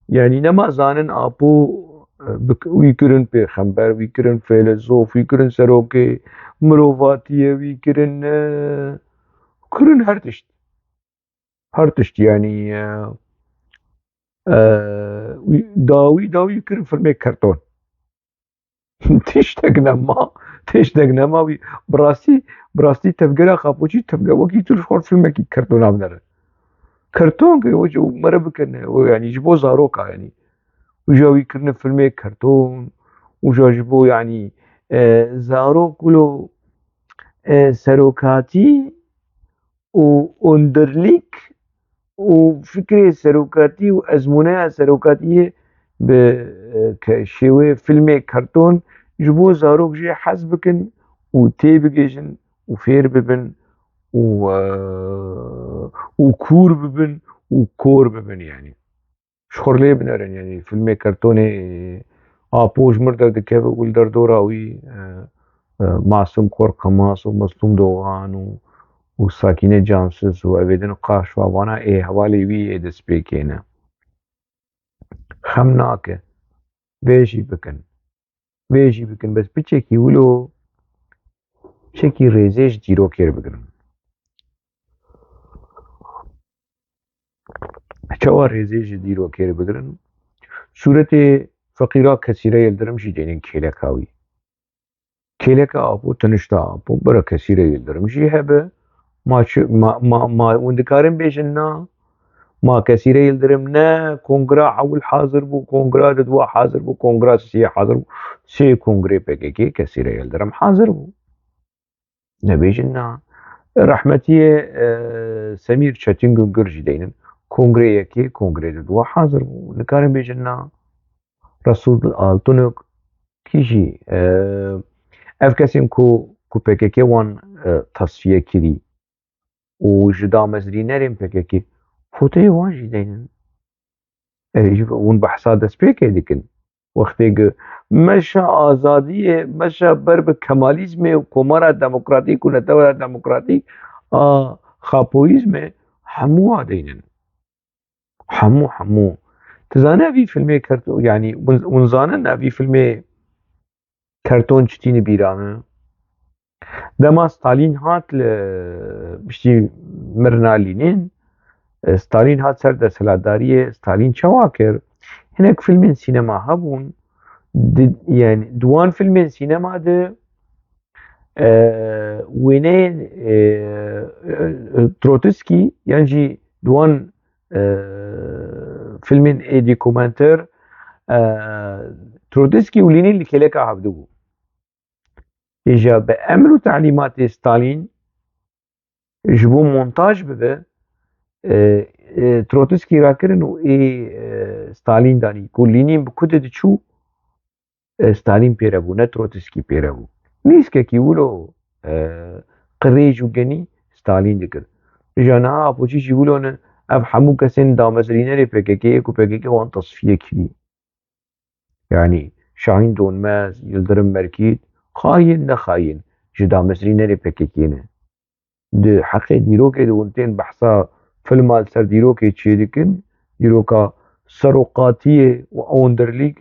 يعني نما زانن آبو ويكرن پیغمبر ويكرن فيلسوف ويكرن سروكي مروفاتية ويكرن كرن هرتشت يعني داوي يكرن فيلم كرتون تشتاق نما تشتاق نما براستي تفقرا خابوشي تفقا وكي تلفور فيلم كي كرتون عمنا كرتون كي وجو مربكن يعني جبو زاروكا يعني وجاو يكرن فيلم كرتون وجا جبو يعني زارو كلو سروكاتي واندرليك وفكرة سروكاتي وأزمنة سروكاتية كشيوه فيلم كرتون جبو زاروك جي حسبكن وتيبجيجن وفير ببن و وكور ببن وكور ببن يعني شخور ليه بنارن يعني فيلم كرتوني آبوش مردر دكيف ولدر دوراوي معصوم كور قماص ومصلوم دوغان وساكینە جانسز و ئەوێدن قاشواوانە هەواڵی وی دەست پێکێنە خەم ناکە وێژی بکەن بەس پچێکی ولۆ چێکی ڕێزێش دیرۆکێر بگرن چاوا ڕێزێژی دیرۆکێر بگرن سوورەتێ فەقیرا کەسیرە یلدرمشی دێنین کێلەکە ئاپۆ تەنیشتا ئاپۆ بەرە کەسیرە یلدرمشی هەبە ما وندکارن بێژن نا ما كثير يلدرم نا كونغرا حول حاضر بو كونغرا دوا حاضر بو كونغرا سي حاضر بو سي كونغري بكي كثير يلدرم حاضر بو نبيجنا رحمتي سمير تشاتينغ جرجي دينن كونغري يكي كونغري دوا حاضر بو نكارن بيجنا رسول التونك كيجي اف كاسين كو بكي وان تصفيه كري وجدا مزرينرين بكي فوتي وان جي دينن ون بحثا دەست پێکێ دیکن وەختێک مەشە ئازادیە مەشە بەر بە کەمالیزمێ و کۆمارە دەموکراتیک و نەتەوەرە دەموکراتیک خاپۆیزمێ هەموو دەینن هەموو تزانە ئەڤی فیلمێ کەرتۆن یعنی ونزانن ئەڤی فیلمێ کەرتۆن چتینە بیرانە دەما ستالین هات لە پشتی مرنا لینین ستالین هات سەر دەسەڵاتداریە ستالین چاوا کرد هناك فيلمين سينما هبون يعني دوان فيلمين سينما ده وينين تروتسكي يعني دوان فيلمين ديكومنتر تروتسكي ولينين اللي كليكا هبدو إجا بأمر وتعليمات ستالين جبو مونتاج بده تروتسكي راكرن و ستالين داني كلينين بكده تشو ستالین پێرە بوو نە ترۆتسکی پێرە بوو میسکێکی ولۆ قڕێژ و گەنی ستالین دەکرد ژانەها ئاپۆچیشی ولۆنە ئەف هەموو کەسێن دامەزرینەرێ پێکەکەیەک و پێکەکە وان تەصفیە کردی یعنی شاهین دۆنمەز یلدرم مەرکید خاین نەخاین ji damezrînerê pekekîne di heqê dîrokê de hûn tên behsa filma li ser dîrokê çê dikin dîroka seroqatiyê û ewenderlîk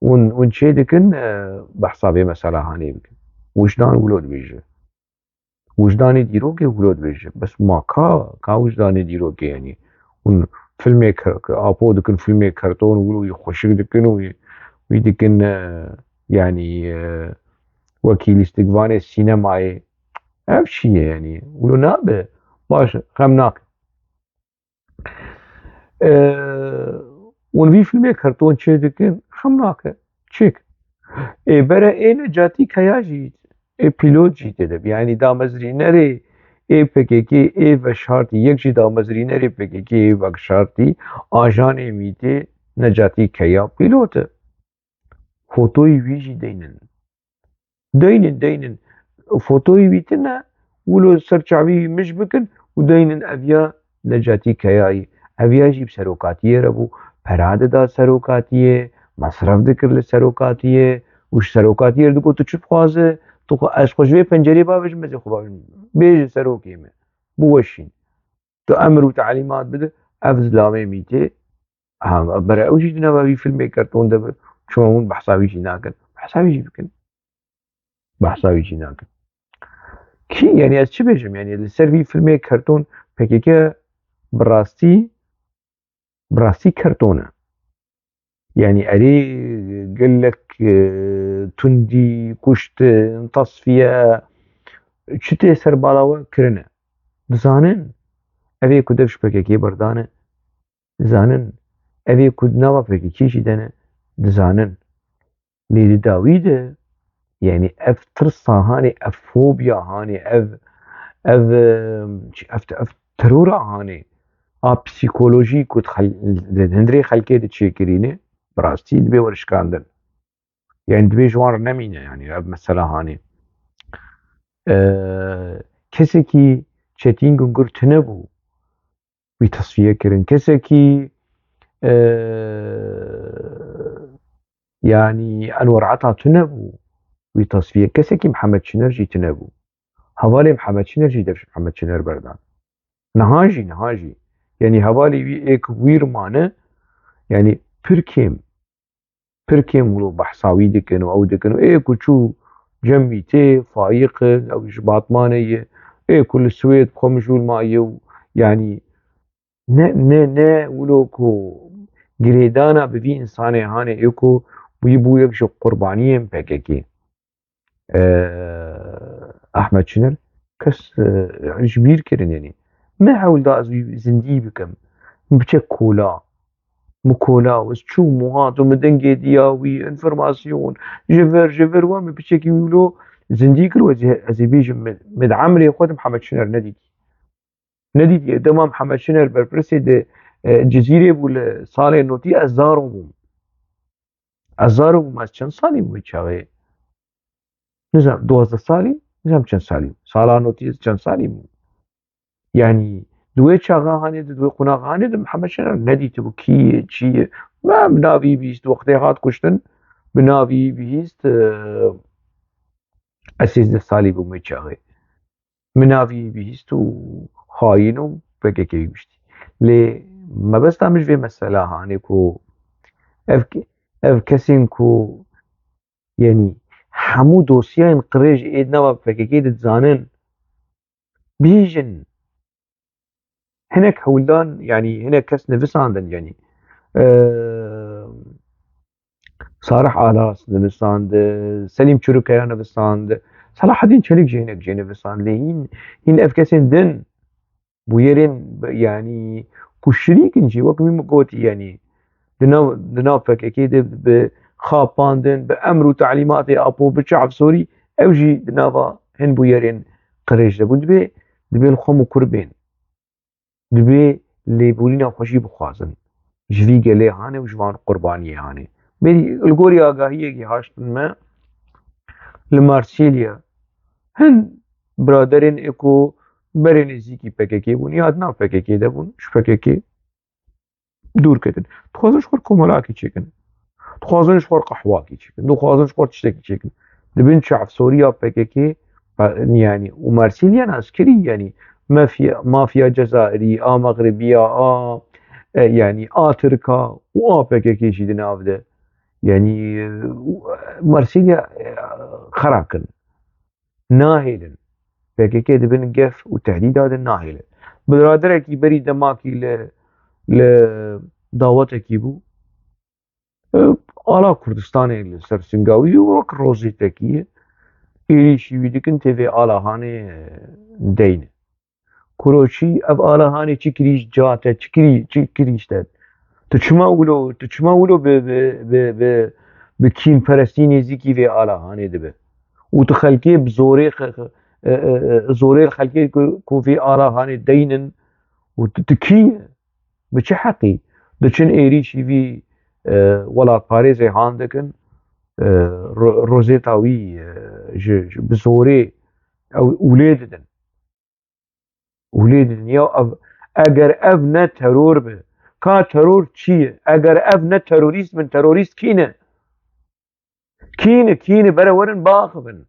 ون چه دکن بحثا به مسئله هانی بکن وجدان ولود بیجه وجدان دیروکه ولود بیجه بس ما کا وجدان دیروکه یعنی اون فیلم آپو دکن فیلم کرتون ولو خوشک دکن وی دکن يعني وكيل استقبال السينمائي افشي يعني ولو نابه باش خمناك ون في فيلم كرتون چه دکن خمناك چیک برای این جاتی کیا جید پیلوت جیده یعنی دامزرینری پککی و شرطی یک جی دامزرینری پککی و شرطی آجان میده نجاتی کیا پیلوت فوتوی ویجی دینن فوتوی ویتی نه ولو سرچاوی مش بکن و دینن اویا نجاتی کیایی اویا جیب سروکاتیه ربو پراده دا سروکاتیه مصرف دکر لسروکاتیه وش سروکاتیه دکو تو چی بخوازه تو از خوشوی پنجری باوش مزی خواه بیج سروکیمه بوشین تو امر و تعلیمات بده افز لامه میته برای اوجی دنبالی فیلمی کارتون دب شما اون بحثاویشی نکن بحثاویشی بکن بحثاویشی نکن کی یعنی از چی بجم یعنی سروی فیلمی کارتون پکی که براستی کارتونه يعني عليه قال لك تندي كشت تصفية شتي سر بالاوه كرنا دزانن اوه كدفش بكي بردانه دزانن اوه كد نوا بكي كيشي دانه دزانن ليدي داويده يعني اف ترصا هاني اف فوبيا هاني اف ترورا هاني پسیکولوژی کد هندری خلقی ده چه کرینه براستی دبی ورشکاندن يعني دبي جوار نمينه يعني مثلا هاني كسكي چتين گنگر تنبو وي تصفية كرن كسكي يعني انور عطا تنبو وي تصفية كسكي محمد شنرجي تنبو هوالي محمد شنرجي دفش محمد شنر بردان نهاجي يعني هوالي وي ايك ويرمانه يعني پركيم ولو بحثاوي دكن او دكن ايه كوچو جمي تي فايق او باطمانية ايه كل السويد بخمجول مايو يعني نه ولو كو جريدانا بفي انساني هاني ايكو ويبو يكشو قربانيين بككي احمد شنر كس جبير كرن يعني ما حاول دا زندي بكم بچه كولا مكولاوس شو موهات ومدنجي دياوي انفرماسيون جفر وامي بشكل يقولوا زنديك الوزي بيجي مدعمري خود محمد شنر نديدي دما محمد شنر برپرسي جزيرة بول سالي نوتي ازارو از چند سالي بو چاوه نظام 12 سالي نظام چند سالي سالا نوتي چند سالي بو يعني دوی چاقا هانه دوی قناق هانه ده محمد شنر ندیده بو کیه چیه ما بناوی بیست وقتی هات کشتن بناوی بیست 13 سالی بو می چاقه مناوی بیست و خاین و بگه که بیشتی لی ما بس تامش في مسألة هاني كو اف كسين كو يعني حمو دوسيان قريج ايدنا وفككيد تزانن بيجن هناك هولدان يعني هناك كس نفس عندن يعني صالح آلاس نویساند سلیم چروکیا نویساند صلاح الدین چلیک جی نویساند هین افکسین دن بویرین يعني كشريك نجي وقت مين قوتي يعني دنافك اكيد بخاباندن بامر وتعليمات ابو بالشعب سوري اوجي دنافا هن بويرين قريش دبون دبي الخوم كربين دبي اللي بولينا خوشي بخوازن جوی گله هانه و جوان قربانی هانه بری الگوری آگاهیه که هاشتن ما لمارسیلیا هن برادرین اکو برین ازیکی پککی بون یاد نا پککی ده بون ش پککی دور کتن تخوازنش خور کمالاکی چکن تخوازنش خور قحواکی چکن تخوازنش خور تشتکی چکن دبین شعب سوريا پککی يعني ومارسيليا عسكري يعني مافيا جزائري مغربية يعني تركا PKK شي ناف ده يعني مارسيليا خراكن ناهلن PKK دبن قف وتهديد هذا الناهلة برادرك بري دماكي دعوتك بو على كردستان السرسنجاوي وروك روزيتكي إيشي بيدكن تبي على هاني دين كروشي أب على هاني تكريش جاته تكريش ده تشماولو بكين فلسطيني زيكي في على هاني دبه وتخلكي بزوري زوري الخلكي كو في على هاني دينن وتكي بچه حقي دچن ايريشي في ولا باريزي هاندكن روزيتاوي بزوري او ولادن يا اگر اف نه ترور به کا ترور چیه اگر اف نه تروریست من تروریست کینه برای ورن باخبن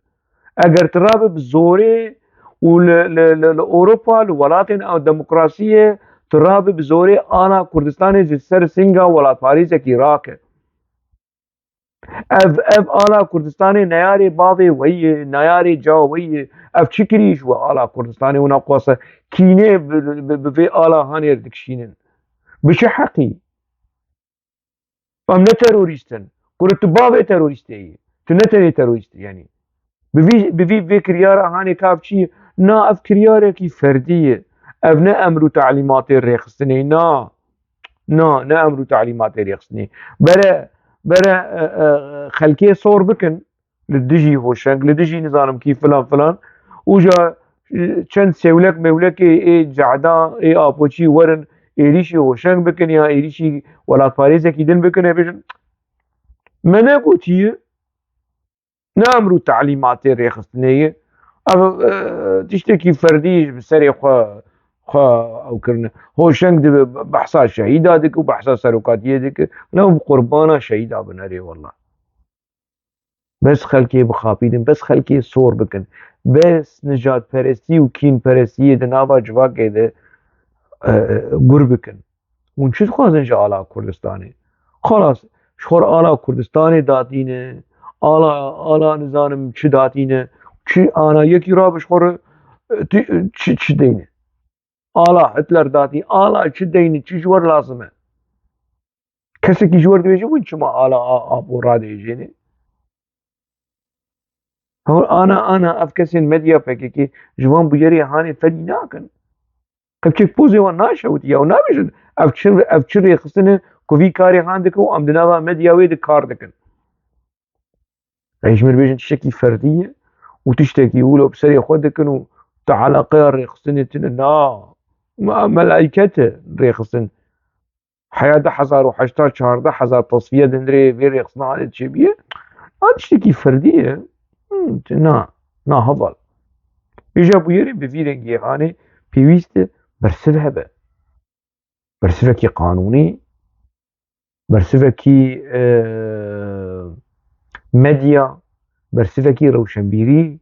اگر تراب بزوره ولأوروبا لولاتن او ديمقراطية تراب بزوری آنا کردستان جی سر سنگا ولات پاریزه کی راکه اف آلا کردستان نیاری باوی وی نیاری جا وی اف چکریش و آلا کردستان اونا قواسه کینه به آلا هانی دکشینن بچه حقی فهم نه تروریستن کرد تو باوی تروریستی تو نه تری تروریستی یعنی بوی کریار هانی کاف چی نا اف کریاره کی فردیه اف نه امرو تعلیمات ریخستنی نه امرو تعلیمات ریخستنی بره خلکیه صور بکن لدجی هوشنگ لدجی نظام کی فلان فلان اوجا چند سولک مولک ای جعدا ای آپوچی ورن ایریشی هوشنگ بکن یا ایریشی ولات پاریزه کی دن بکن بجن منه گوتیه نه امرو تعلیمات ریخستنیه تشتكي فرديش بسري خوا او كرنا هوشنگ دي بحثا شهيدا ديك وبحثا سروقاتيه ديك لو قربانا شهيدا بناري والله بس خلكي بخابيدن بس خلكي صور بكن بس نجات پرستی و کین پرستی دنابا جواكي ده گر بكن ونشد خوازن جا آلا كردستاني خلاص شخور آلا كردستاني داتينه آلا نظام چه داتينه چه آنا يكي را بشخور چه دينه آلا هتلر داتي آلا چه دينه چه جور لازمه کسی کی جور دیجی وين شما آلا آبو را دیجینه هو انا اف کسی مدیا پکی کی جوان بجری هاني فدی ناکن کبچک پوزی و ناشوت یا نابجد اف چر خصنه کوی کاری هاندکو ام دناوا مدیا وید کار دکن ايش مر بيجن تشتكي فرديه وتشتكي ولو بسري خدكن وتعالى قير ريخصن نا ملائكته ريخصن حياة 1080 14 تصفية دندري في ريخصنا على تشبيه تشتكي فرديه نا هضل يجا بويري بفيرن جيغاني بيويست برسفها به برسفها كي قانوني برسفها كي مديا برسفها كي روشنبيري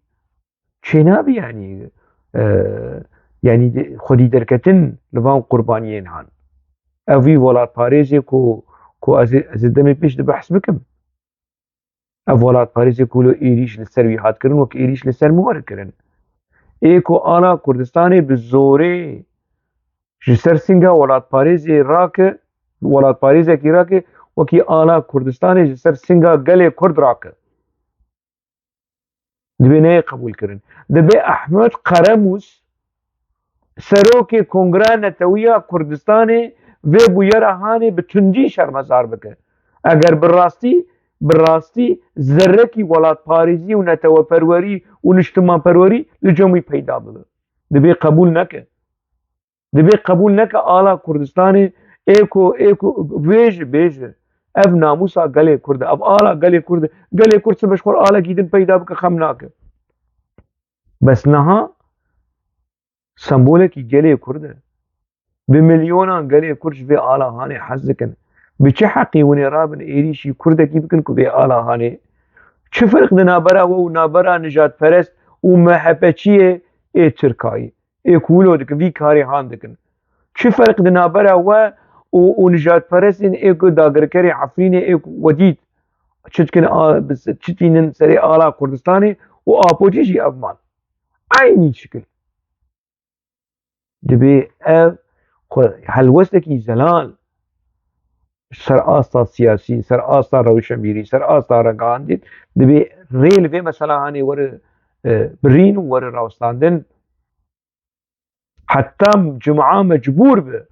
چنابي يعني خودي دركتن لبان قربانيين هان اوي ولات پاريزي كو از دمي پیش ده بحث بكم اف ولات پاريزي كو لو ايريش لسر ويهات کرن وك ايريش لسر موار کرن ايكو آلا كردستاني بزوري جسر سنگا ولات پاريزي راك ولات پاريزي كي راك وكي آلا كردستاني جسر سنگا گلي كرد راك دبي نه قبول کرن دبي احمد قرموس سروک کنگره نتویا کردستان و بویر هانی به تندی شرمزار بکه اگر براستی ذره کی ولات پاریزی و نتو پروری و نجتماع پروری لجمعی پیدا بده دبی قبول نکه آلا کردستان ایکو بیج اف ناموسا گله کرده اف آلا گله کرد سبشخور آلا گیدن پیدا بکه خم ناکه بس نها سمبولکی گله کرده بمليونان قال كرش في آلا هاني حزكن بچه حقي وني رابن ايريشي كرده كي بكن كو في آلا هاني چه فرق ده نابرا و نابرا نجات پرست و محبتشيه اي تركاي اي كولو دك في كاري هان دكن چه فرق ده نابرا و نجات پرستين اي كو داگركري عفرين اي وديد چتكن بس چتينن سري آلا كردستاني و آپوچيشي افمان عيني شكل دبي هلوستکی زلال سر آستا سیاسی سر آستا روشنبیری سر آستا رنگان دید دبی ریل وی مثلا هانی ور برین ور راوستاندن حتی جمعه مجبور به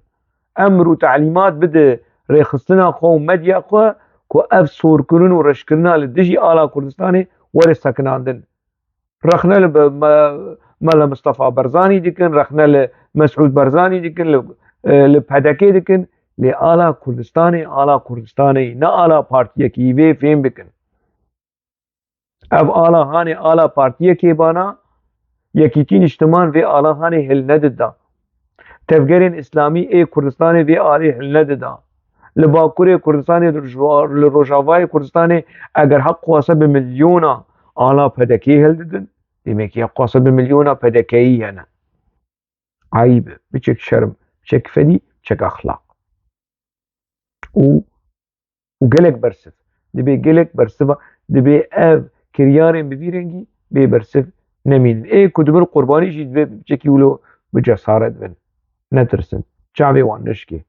امر و تعلیمات بده ریخستنا خو مدیا خو کو اف سور کنون و رشکرنا لدجی آلا کردستانی ور سکناندن رخنا مال مصطفى برزاني دكن رخنا لمسعود برزاني دكن لبهدكي دكن لآلا كردستاني نا آلا پارتيه كي وي فهم بكن اف آلا هاني آلا پارتيه كي بانا يكيتين اجتماع وي آلا هاني هل نددا تفجيرين اسلامي اي كردستاني وي آلي هل نددا لباكوري كردستاني لروجاواي كردستاني اگر حق واسه بمليونا آلا پهدكي هل ددن demek ki قاصد بمليونة بدكية أنا عيب بشك شرم بشك فدي çek axlaq û gelek bersiv dibê gelek bersiva dibê ev kiryarên bi vî rengî bê bersiv nemînin. Ê ku dibin qurbanî jî divê biçekî wilo bi cesaret bin, netirsin, çavê wan neşikê.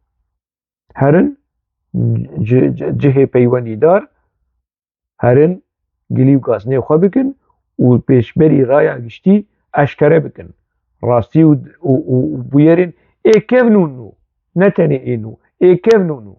Herin cihê peywendîdar herin gilî û gazneyê xwe bikin û pêşberî raya giştî eşkere bikin. Rastî û bûyerên ê kevnû nû, ne tenê ê nû, ê kevnû nû.